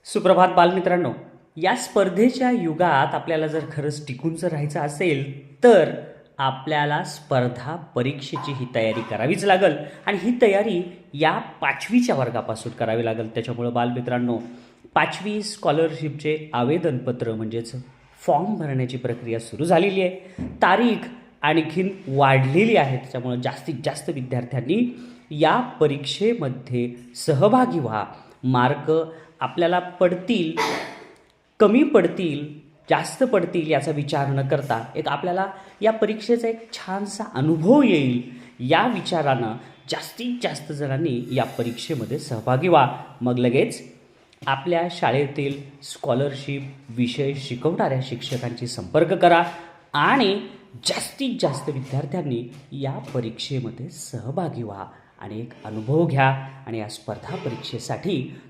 सुप्रभात बालमित्रांनो. या स्पर्धेच्या युगात आपल्याला जर खरंच टिकून जर राहायचं असेल तर आपल्याला स्पर्धा परीक्षेची ही तयारी करावीच लागेल आणि ही तयारी या 5वीच्या वर्गापासून करावी लागेल. त्याच्यामुळं बालमित्रांनो, 5वी स्कॉलरशिपचे आवेदनपत्र म्हणजेच फॉर्म भरण्याची प्रक्रिया सुरू झालेली आहे. तारीख आणखीन वाढलेली आहे. त्याच्यामुळं जास्तीत जास्त विद्यार्थ्यांनी या परीक्षेमध्ये सहभागी व्हा. मार्क आपल्याला पडतील, कमी पडतील, जास्त पडतील याचा विचार न करता आपल्याला या परीक्षेचा एक छानसा अनुभव येईल या विचारानं जास्तीत जास्त जणांनी या परीक्षेमध्ये सहभागी व्हा. मग लगेच आपल्या शाळेतील स्कॉलरशिप विषय शिकवणाऱ्या शिक्षकांशी संपर्क करा आणि जास्तीत जास्त विद्यार्थ्यांनी या परीक्षेमध्ये सहभागी व्हा आणि एक अनुभव घ्या आणि या स्पर्धा परीक्षेसाठी